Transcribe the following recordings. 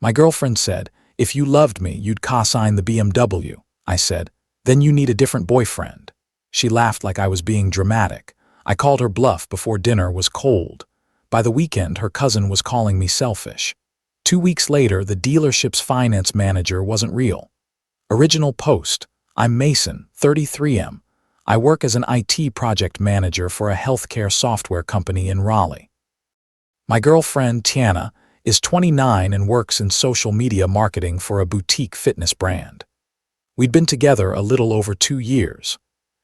My girlfriend said, "If you loved me, you'd co-sign the BMW." I said, "Then you need a different boyfriend." She laughed like I was being dramatic. I called her bluff before dinner was cold. By the weekend, her cousin was calling me selfish. 2 weeks later, the dealership's finance manager wasn't real. Original post: I'm Mason, 33M. I work as an IT project manager for a healthcare software company in Raleigh. My girlfriend, Tiana, is 29 and works in social media marketing for a boutique fitness brand. We'd been together a little over 2 years.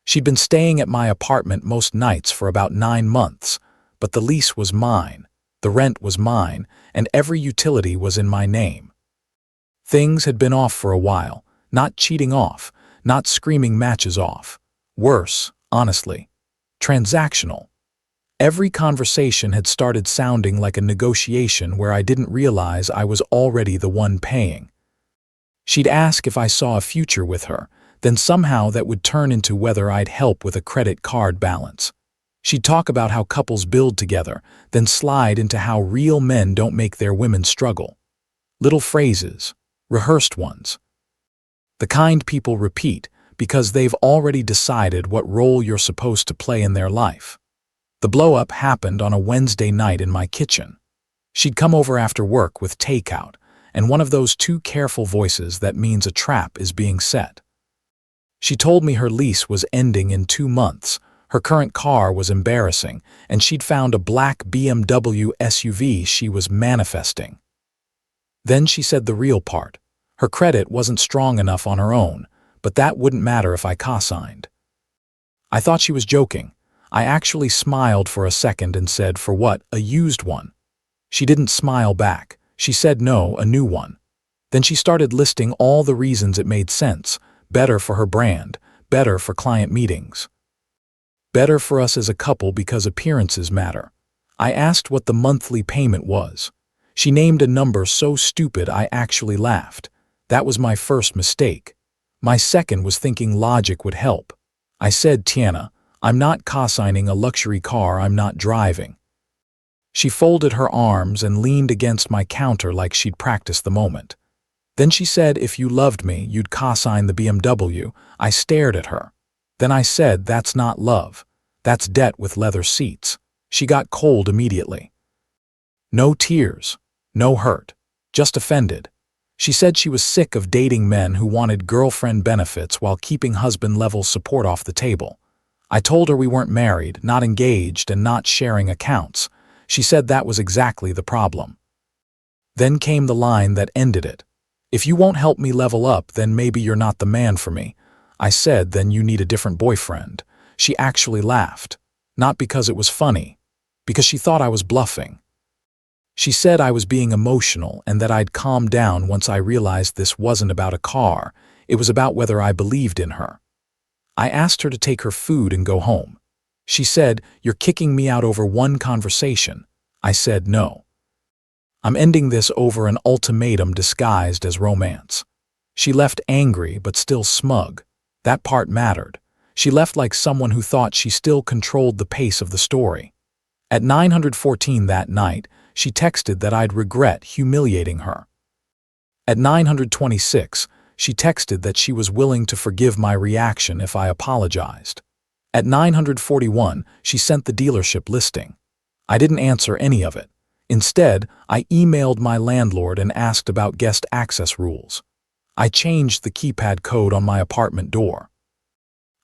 She'd been staying at my apartment most nights for about 9 months, but the lease was mine, the rent was mine, and every utility was in my name. Things had been off for a while, not cheating off, not screaming matches off. Worse, honestly, transactional. Every conversation had started sounding like a negotiation where I didn't realize I was already the one paying. She'd ask if I saw a future with her, then somehow that would turn into whether I'd help with a credit card balance. She'd talk about how couples build together, then slide into how real men don't make their women struggle. Little phrases, rehearsed ones. The kind people repeat because they've already decided what role you're supposed to play in their life. The blow-up happened on a Wednesday night in my kitchen. She'd come over after work with takeout, and one of those two careful voices that means a trap is being set. She told me her lease was ending in 2 months, her current car was embarrassing, and she'd found a black BMW SUV she was manifesting. Then she said the real part. Her credit wasn't strong enough on her own, but that wouldn't matter if I co-signed. I thought she was joking. I actually smiled for a second and said, "For what, a used one?" She didn't smile back. She said no, a new one. Then she started listing all the reasons it made sense. Better for her brand, better for client meetings. Better for us as a couple because appearances matter. I asked what the monthly payment was. She named a number so stupid I actually laughed. That was my first mistake. My second was thinking logic would help. I said, "Tiana, I'm not co-signing a luxury car I'm not driving." She folded her arms and leaned against my counter like she'd practiced the moment. Then she said, "If you loved me, you'd co-sign the BMW." I stared at her. Then I said, "That's not love. That's debt with leather seats." She got cold immediately. No tears, no hurt, just offended. She said she was sick of dating men who wanted girlfriend benefits while keeping husband-level support off the table. I told her we weren't married, not engaged, and not sharing accounts. She said that was exactly the problem. Then came the line that ended it. "If you won't help me level up, then maybe you're not the man for me." I said, "Then you need a different boyfriend." She actually laughed. Not because it was funny, because she thought I was bluffing. She said I was being emotional and that I'd calm down once I realized this wasn't about a car, it was about whether I believed in her. I asked her to take her food and go home. She said, "You're kicking me out over one conversation." I said no. I'm ending this over an ultimatum disguised as romance. She left angry but still smug. That part mattered. She left like someone who thought she still controlled the pace of the story. At 9:14 that night, she texted that I'd regret humiliating her. At 9:26, she texted that she was willing to forgive my reaction if I apologized. At 9:41, she sent the dealership listing. I didn't answer any of it. Instead, I emailed my landlord and asked about guest access rules. I changed the keypad code on my apartment door.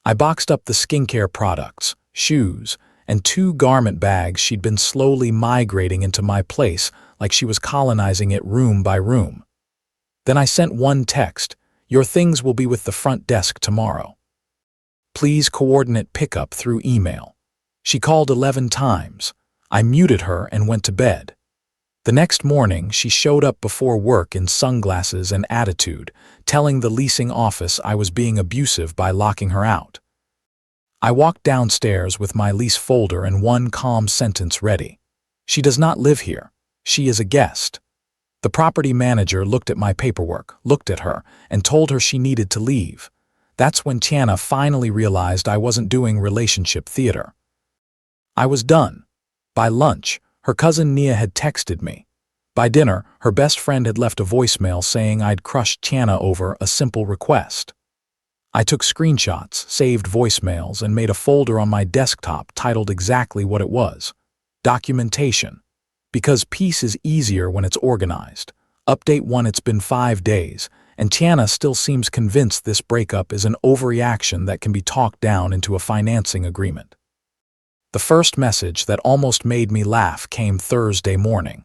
I boxed up the skincare products, shoes, and 2 garment bags she'd been slowly migrating into my place like she was colonizing it room by room. Then I sent one text, "Your things will be with the front desk tomorrow. Please coordinate pickup through email." She called 11 times. I muted her and went to bed. The next morning, she showed up before work in sunglasses and attitude, telling the leasing office I was being abusive by locking her out. I walked downstairs with my lease folder and one calm sentence ready. "She does not live here. She is a guest." The property manager looked at my paperwork, looked at her, and told her she needed to leave. That's when Tiana finally realized I wasn't doing relationship theater. I was done. By lunch, her cousin Nia had texted me. By dinner, her best friend had left a voicemail saying I'd crushed Tiana over a simple request. I took screenshots, saved voicemails, and made a folder on my desktop titled exactly what it was: documentation. Because peace is easier when it's organized. Update 1: It's been 5 days, and Tiana still seems convinced this breakup is an overreaction that can be talked down into a financing agreement. The first message that almost made me laugh came Thursday morning.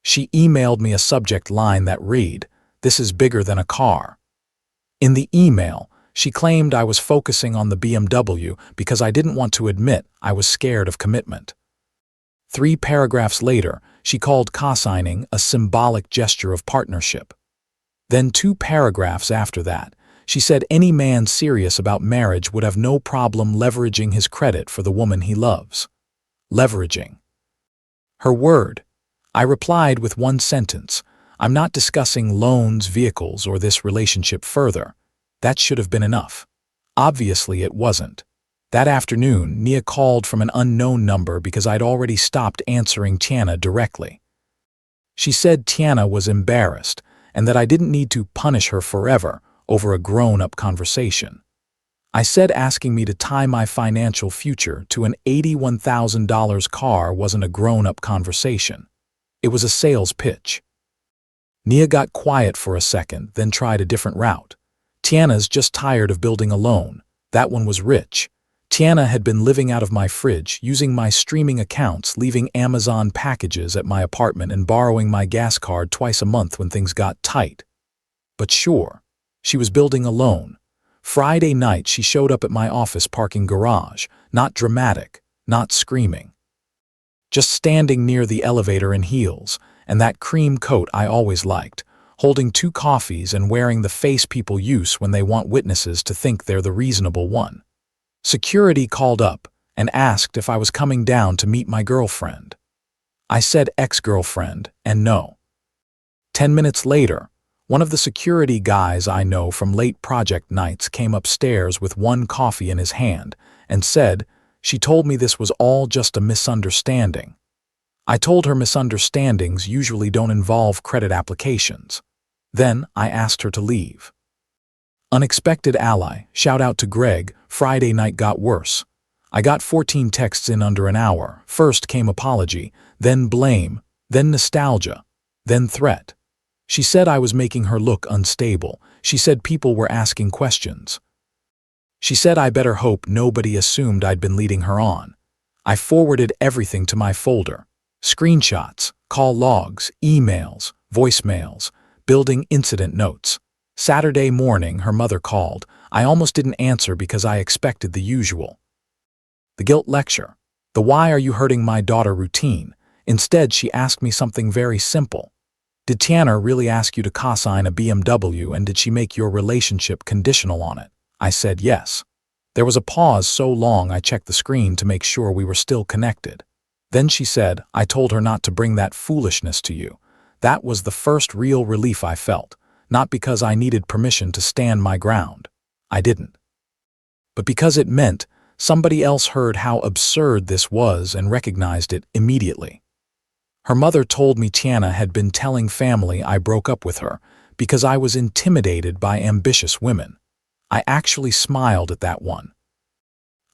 She emailed me a subject line that read, "This is bigger than a car." In the email, she claimed I was focusing on the BMW because I didn't want to admit I was scared of commitment. 3 paragraphs later, she called cosigning a symbolic gesture of partnership. Then 2 paragraphs after that, she said any man serious about marriage would have no problem leveraging his credit for the woman he loves. Leveraging. Her word. I replied with one sentence: "I'm not discussing loans, vehicles, or this relationship further." That should have been enough. Obviously, it wasn't. That afternoon, Nia called from an unknown number because I'd already stopped answering Tiana directly. She said Tiana was embarrassed and that I didn't need to punish her forever over a grown-up conversation. I said asking me to tie my financial future to an $81,000 car wasn't a grown-up conversation. It was a sales pitch. Nia got quiet for a second, then tried a different route. Tiana's just tired of building alone. That one was rich. Tiana had been living out of my fridge, using my streaming accounts, leaving Amazon packages at my apartment, and borrowing my gas card twice a month when things got tight. But sure, she was building alone. Friday night, she showed up at my office parking garage, not dramatic, not screaming. Just standing near the elevator in heels, and that cream coat I always liked, holding 2 coffees and wearing the face people use when they want witnesses to think they're the reasonable one. Security called up and asked if I was coming down to meet my girlfriend. I said ex-girlfriend and no. 10 minutes later, one of the security guys I know from late project nights came upstairs with 1 coffee in his hand and said she told me this was all just a misunderstanding. I told her misunderstandings usually don't involve credit applications. Then I asked her to leave. Unexpected ally, shout out to Greg. Friday night got worse. I got 14 texts in under an hour. First came apology, then blame, then nostalgia, then threat. She said I was making her look unstable. She said people were asking questions. She said I better hope nobody assumed I'd been leading her on. I forwarded everything to my folder. Screenshots, call logs, emails, voicemails, building incident notes. Saturday morning, her mother called. I almost didn't answer because I expected the usual. The guilt lecture. The "why are you hurting my daughter" routine. Instead, she asked me something very simple. Did Tiana really ask you to cosign a BMW, and did she make your relationship conditional on it? I said yes. There was a pause so long I checked the screen to make sure we were still connected. Then she said, I told her not to bring that foolishness to you. That was the first real relief I felt, not because I needed permission to stand my ground. I didn't. But because it meant somebody else heard how absurd this was and recognized it immediately. Her mother told me Tiana had been telling family I broke up with her because I was intimidated by ambitious women. I actually smiled at that one.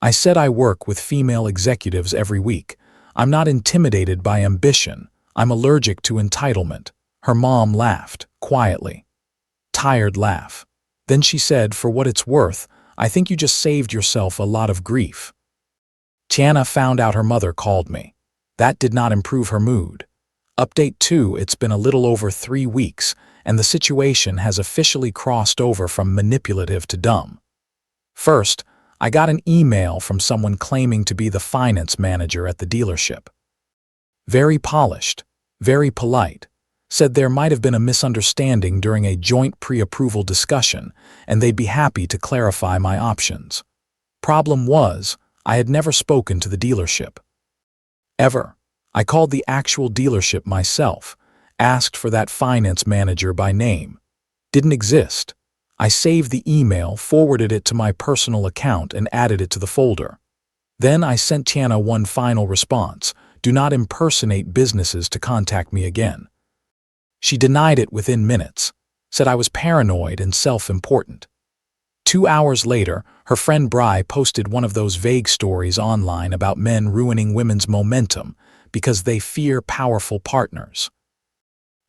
I said I work with female executives every week. I'm not intimidated by ambition. I'm allergic to entitlement. Her mom laughed, quietly. Tired laugh. Then she said, for what it's worth, I think you just saved yourself a lot of grief. Tiana found out her mother called me. That did not improve her mood. Update 2: It's been a little over 3 weeks, and the situation has officially crossed over from manipulative to dumb. First, I got an email from someone claiming to be the finance manager at the dealership. Very polished, very polite, said there might have been a misunderstanding during a joint pre-approval discussion, and they'd be happy to clarify my options. Problem was, I had never spoken to the dealership. Ever. I called the actual dealership myself, asked for that finance manager by name. Didn't exist. I saved the email, forwarded it to my personal account, and added it to the folder. Then I sent Tiana one final response: do not impersonate businesses to contact me again. She denied it within minutes, said I was paranoid and self-important. 2 hours later, her friend Bri posted one of those vague stories online about men ruining women's momentum because they fear powerful partners.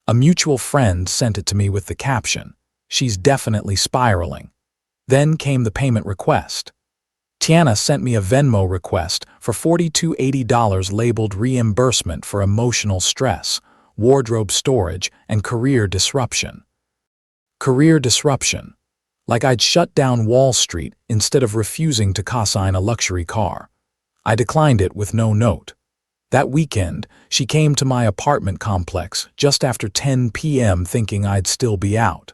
A mutual friend sent it to me with the caption, "She's definitely spiraling." Then came the payment request. Tiana sent me a Venmo request for $42.80 labeled reimbursement for emotional stress, wardrobe storage, and career disruption. Career disruption. Like I'd shut down Wall Street instead of refusing to cosign a luxury car. I declined it with no note. That weekend, she came to my apartment complex just after 10 p.m. thinking I'd still be out.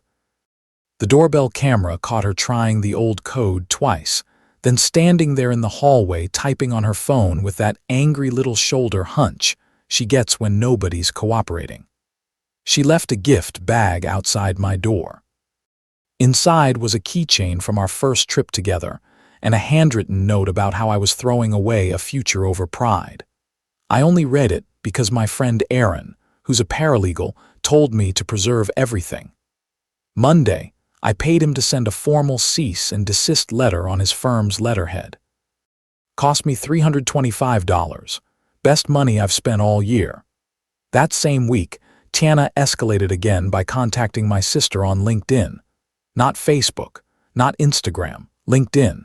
The doorbell camera caught her trying the old code twice, then standing there in the hallway typing on her phone with that angry little shoulder hunch she gets when nobody's cooperating. She left a gift bag outside my door. Inside was a keychain from our first trip together and a handwritten note about how I was throwing away a future over pride. I only read it because my friend Aaron, who's a paralegal, told me to preserve everything. Monday, I paid him to send a formal cease and desist letter on his firm's letterhead. Cost me $325, best money I've spent all year. That same week, Tiana escalated again by contacting my sister on LinkedIn. Not Facebook, not Instagram, LinkedIn.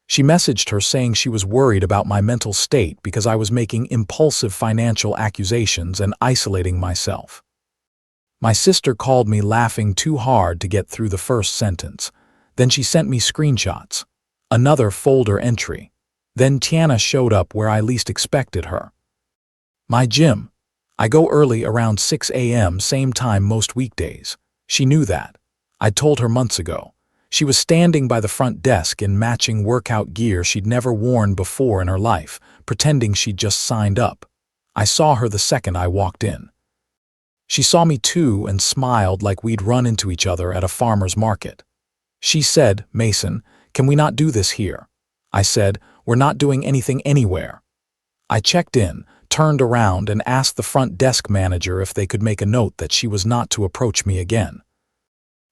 She messaged her saying she was worried about my mental state because I was making impulsive financial accusations and isolating myself. My sister called me laughing too hard to get through the first sentence. Then she sent me screenshots. Another folder entry. Then Tiana showed up where I least expected her. My gym. I go early around 6 a.m. same time most weekdays. She knew that. I'd told her months ago. She was standing by the front desk in matching workout gear she'd never worn before in her life, pretending she'd just signed up. I saw her the second I walked in. She saw me too and smiled like we'd run into each other at a farmer's market. She said, "Mason, can we not do this here?" I said, "We're not doing anything anywhere." I checked in, turned around and asked the front desk manager if they could make a note that she was not to approach me again.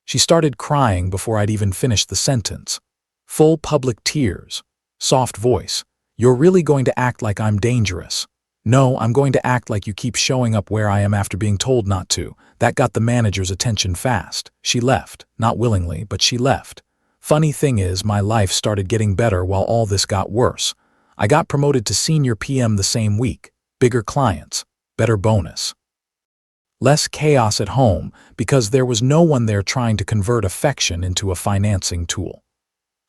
She started crying before I'd even finished the sentence. Full public tears. Soft voice. "You're really going to act like I'm dangerous?" "No, I'm going to act like you keep showing up where I am after being told not to." That got the manager's attention fast. She left. Not willingly, but she left. Funny thing is, my life started getting better while all this got worse. I got promoted to senior PM the same week. Bigger clients. Better bonus. Less chaos at home because there was no one there trying to convert affection into a financing tool.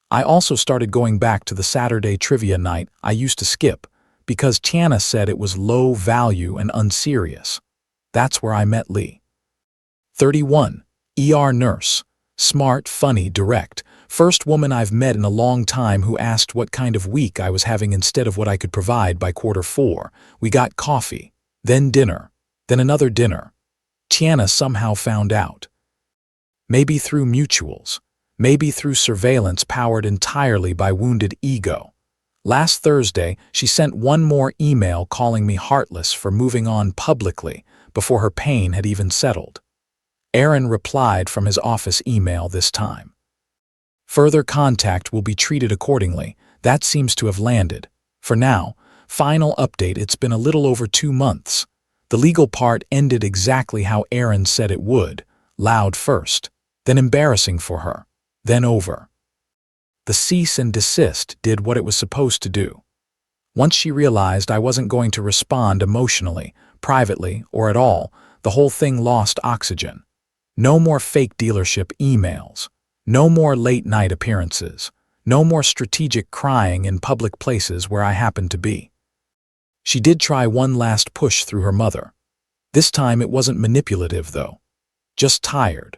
I also started going back to the Saturday trivia night I used to skip because Tiana said it was low value and unserious. That's where I met Lee. 31. ER nurse. Smart, funny, direct. First woman I've met in a long time who asked what kind of week I was having instead of what I could provide by Q4. We got coffee, then dinner, then another dinner. Tiana somehow found out. Maybe through mutuals, maybe through surveillance powered entirely by wounded ego. Last Thursday, she sent one more email calling me heartless for moving on publicly before her pain had even settled. Aaron replied from his office email this time. Further contact will be treated accordingly. That seems to have landed. For now, final update, it's been a little over 2 months. The legal part ended exactly how Aaron said it would, loud first, then embarrassing for her, then over. The cease and desist did what it was supposed to do. Once she realized I wasn't going to respond emotionally, privately, or at all, the whole thing lost oxygen. No more fake dealership emails. No more late-night appearances. No more strategic crying in public places where I happened to be. She did try one last push through her mother. This time it wasn't manipulative, though. Just tired.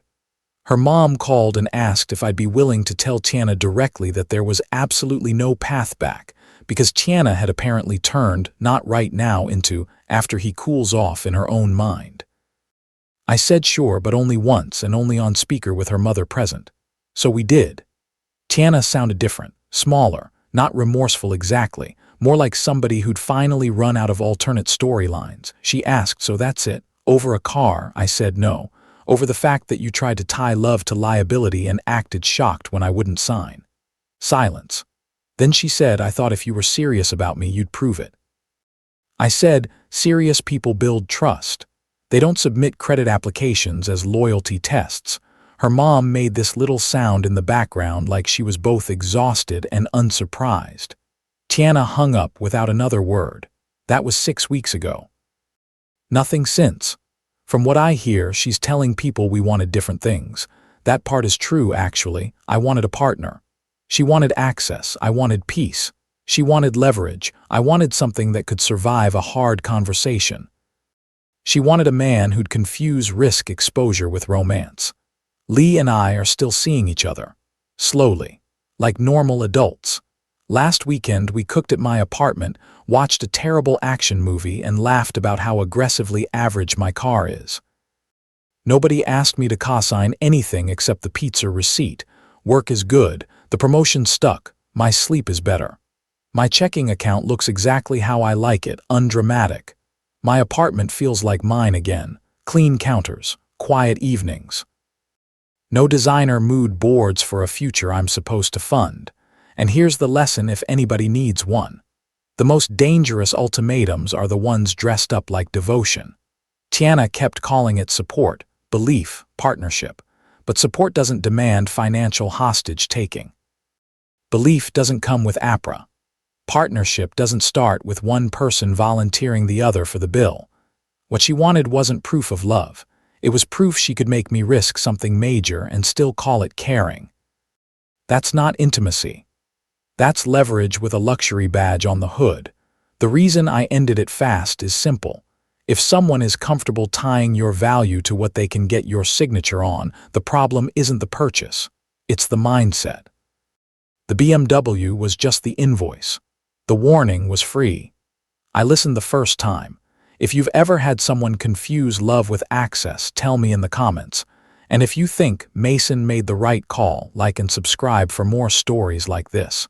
Her mom called and asked if I'd be willing to tell Tiana directly that there was absolutely no path back, because Tiana had apparently turned "not right now" into "after he cools off" in her own mind. I said sure, but only once and only on speaker with her mother present. So we did. Tiana sounded different, smaller, not remorseful exactly, more like somebody who'd finally run out of alternate storylines. She asked, "So that's it? Over a car, I said no. Over the fact that you tried to tie love to liability and acted shocked when I wouldn't sign. Silence. Then she said, I thought if you were serious about me, you'd prove it. I said, serious people build trust. They don't submit credit applications as loyalty tests. Her mom made this little sound in the background like she was both exhausted and unsurprised. Tiana hung up without another word. That was 6 weeks ago. Nothing since. From what I hear, she's telling people we wanted different things. That part is true, actually. I wanted a partner. She wanted access. I wanted peace. She wanted leverage. I wanted something that could survive a hard conversation. She wanted a man who'd confuse risk exposure with romance. Lee and I are still seeing each other. Slowly. Like normal adults. Last weekend, we cooked at my apartment, watched a terrible action movie, and laughed about how aggressively average my car is. Nobody asked me to cosign anything except the pizza receipt. Work is good. The promotion stuck. My sleep is better. My checking account looks exactly how I like it, undramatic. My apartment feels like mine again. Clean counters, quiet evenings. No designer mood boards for a future I'm supposed to fund. And here's the lesson if anybody needs one. The most dangerous ultimatums are the ones dressed up like devotion. Tiana kept calling it support, belief, partnership. But support doesn't demand financial hostage-taking. Belief doesn't come with APRA. Partnership doesn't start with one person volunteering the other for the bill. What she wanted wasn't proof of love. It was proof she could make me risk something major and still call it caring. That's not intimacy. That's leverage with a luxury badge on the hood. The reason I ended it fast is simple. If someone is comfortable tying your value to what they can get your signature on, the problem isn't the purchase. It's the mindset. The BMW was just the invoice. The warning was free. I listened the first time. If you've ever had someone confuse love with access, tell me in the comments. And if you think Mason made the right call, like and subscribe for more stories like this.